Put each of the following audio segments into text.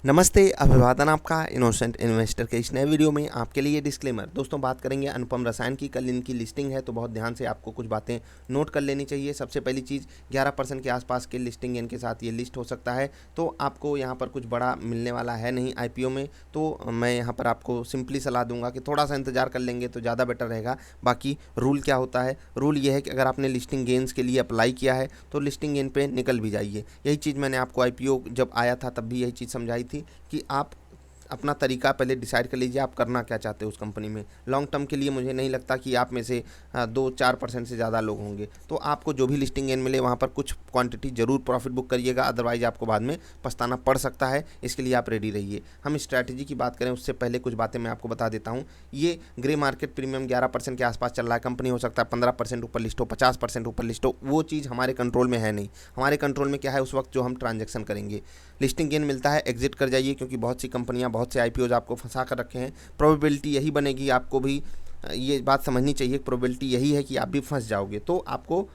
नमस्ते, अभिवादन आपका इनोसेंट इन्वेस्टर के इस नए वीडियो में आपके लिए डिस्क्लेमर। दोस्तों, बात करेंगे अनुपम रसायन की। कल इनकी लिस्टिंग है तो बहुत ध्यान से आपको कुछ बातें नोट कर लेनी चाहिए। सबसे पहली चीज़, 11% के आसपास के लिस्टिंग इनके साथ ये लिस्ट हो सकता है, तो आपको यहाँ पर कुछ बड़ा मिलने वाला है नहीं आईपीओ में। तो मैं यहाँ पर आपको सिंपली सलाह दूंगा कि थोड़ा सा इंतजार कर लेंगे तो ज़्यादा बेटर रहेगा। बाकी रूल क्या होता है? रूल ये है कि अगर आपने लिस्टिंग गेन्स के लिए अप्लाई किया है तो लिस्टिंग गेन पे निकल भी जाइए। यही चीज़ मैंने आपको आईपीओ जब आया था तब भी यही चीज़ समझाई थी कि आप अपना तरीका पहले डिसाइड कर लीजिए, आप करना क्या चाहते हो उस कंपनी में। लॉन्ग टर्म के लिए मुझे नहीं लगता कि आप में से 2-4% से ज़्यादा लोग होंगे। तो आपको जो भी लिस्टिंग गेन मिले वहाँ पर कुछ क्वांटिटी ज़रूर प्रॉफिट बुक करिएगा, अदरवाइज आपको बाद में पछताना पड़ सकता है। इसके लिए आप रेडी रहिए। हम स्ट्रैटेजी की बात करें उससे पहले कुछ बातें मैं आपको बता देता हूँ। ये ग्रे मार्केट प्रीमियम 11% के आसपास चल रहा है। कंपनी हो सकता है 15% ऊपर लिस्ट हो, 50% ऊपर लिस्ट हो, वो चीज़ हमारे कंट्रोल में है नहीं। हमारे कंट्रोल में क्या है? उस वक्त जो हम ट्रांजेक्शन करेंगे। लिस्टिंग गेन मिलता है, एग्जिट कर जाइए, क्योंकि बहुत सी कंपनियां, बहुत से आईपीओज आपको फंसा कर रखे हैं। प्रोबेबिलिटी यही बनेगी, आपको भी ये बात समझनी चाहिए, प्रोबेबिलिटी यही है कि आप भी फंस जाओगे। तो आपको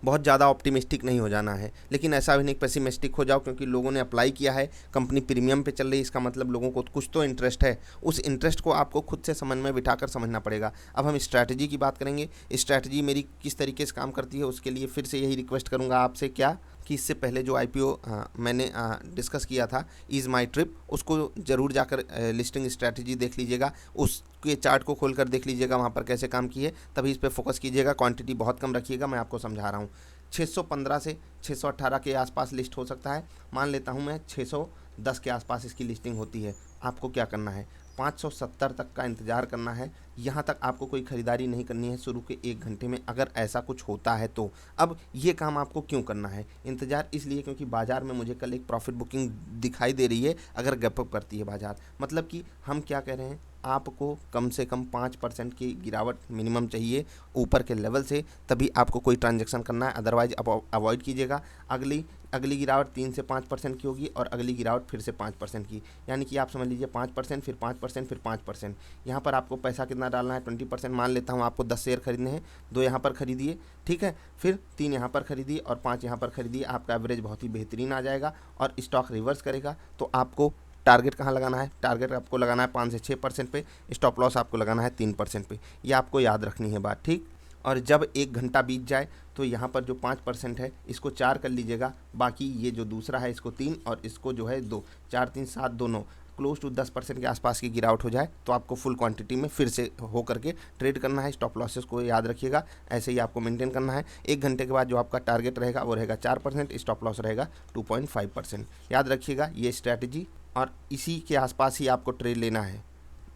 बहुत ज़्यादा ऑप्टिमिस्टिक नहीं हो जाना है, लेकिन ऐसा भी नहीं पेसिमिस्टिक हो जाओ, क्योंकि लोगों ने अप्लाई किया है, कंपनी प्रीमियम पे चल रही है, इसका मतलब लोगों को कुछ तो इंटरेस्ट है। उस इंटरेस्ट को आपको खुद से समझ में बिठाकर समझना पड़ेगा। अब हम स्ट्रैटेजी की बात करेंगे। स्ट्रैटेजी मेरी किस तरीके से काम करती है उसके लिए फिर से यही रिक्वेस्ट करूँगा आपसे, क्या कि इससे पहले जो आईपीओ मैंने डिस्कस किया था, इज़ माई ट्रिप, उसको ज़रूर जाकर लिस्टिंग स्ट्रैटेजी देख लीजिएगा। उसके चार्ट को खोलकर देख लीजिएगा वहाँ पर कैसे काम की है, तभी इस पर फोकस कीजिएगा। क्वांटिटी बहुत कम रखिएगा, मैं आपको समझा रहा हूँ। 615 से 618 के आसपास लिस्ट हो सकता है। मान लेता हूँ मैं 610 के आसपास इसकी लिस्टिंग होती है। आपको क्या करना है? 570 तक का इंतज़ार करना है। यहाँ तक आपको कोई ख़रीदारी नहीं करनी है शुरू के 1 घंटे में, अगर ऐसा कुछ होता है तो। अब ये काम आपको क्यों करना है? इंतज़ार इसलिए क्योंकि बाज़ार में मुझे कल एक प्रॉफिट बुकिंग दिखाई दे रही है, अगर गैप अप करती है बाज़ार। मतलब कि हम क्या कह रहे हैं, आपको कम से कम 5% की गिरावट मिनिमम चाहिए ऊपर के लेवल से, तभी आपको कोई ट्रांजैक्शन करना है, अदरवाइज अवॉइड कीजिएगा। अगली अगली गिरावट 3 से 5% की होगी और अगली गिरावट फिर से 5% की, यानी कि आप समझ लीजिए 5%, फिर 5%, फिर 5%। यहाँ पर आपको पैसा कितना डालना है? 20%। मान लेता हूँ आपको 10 शेयर खरीदने हैं, 2 यहाँ पर खरीदिए, ठीक है, फिर 3 यहाँ पर खरीदिए और 5 यहाँ पर खरीदिए। आपका एवरेज बहुत ही बेहतरीन आ जाएगा और स्टॉक रिवर्स करेगा। तो आपको टारगेट कहाँ लगाना है? टारगेट आपको लगाना है 5 से 6% पे, स्टॉप लॉस आपको लगाना है 3% पे। ये आपको याद रखनी है बात, ठीक। और जब 1 घंटा बीत जाए तो यहाँ पर जो 5% है इसको 4 कर लीजिएगा, बाकी ये जो दूसरा है इसको 3 और इसको जो है 2, 4 3 7 दोनों क्लोज टू 10% के आसपास की गिरावट हो जाए तो आपको फुल क्वांटिटी में फिर से हो करके ट्रेड करना है। स्टॉप लॉसेस को याद रखिएगा, ऐसे ही आपको मेंटेन करना है। 1 घंटे के बाद जो आपका टारगेट रहेगा वो रहेगा 4%, स्टॉप लॉस रहेगा 2.5%। याद रखिएगा ये स्ट्रैटेजी, और इसी के आसपास ही आपको ट्रेड लेना है।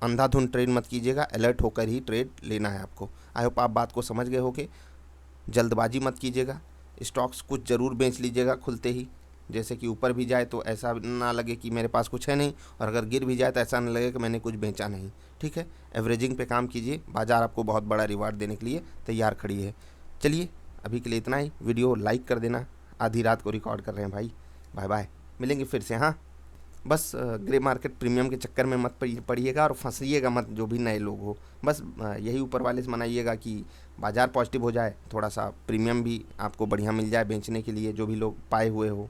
अंधाधुंध ट्रेड मत कीजिएगा, अलर्ट होकर ही ट्रेड लेना है आपको। आई होप आप बात को समझ गए होगे। जल्दबाजी मत कीजिएगा, स्टॉक्स कुछ ज़रूर बेच लीजिएगा खुलते ही, जैसे कि ऊपर भी जाए तो ऐसा ना लगे कि मेरे पास कुछ है नहीं, और अगर गिर भी जाए तो ऐसा ना लगे कि मैंने कुछ बेचा नहीं, ठीक है। एवरेजिंग पे काम कीजिए, बाज़ार आपको बहुत बड़ा रिवार्ड देने के लिए तैयार खड़ी है। चलिए, अभी के लिए इतना ही। वीडियो लाइक कर देना, आधी रात को रिकॉर्ड कर रहे हैं भाई। बाय बाय, मिलेंगे फिर से। हाँ, बस ग्रे मार्केट प्रीमियम के चक्कर में मत पड़िएगा और फंसिएगा मत, जो भी नए लोग हो। बस यही ऊपर वाले से मनाइएगा कि बाज़ार पॉजिटिव हो जाए, थोड़ा सा प्रीमियम भी आपको बढ़िया मिल जाए बेचने के लिए, जो भी लोग पाए हुए हो।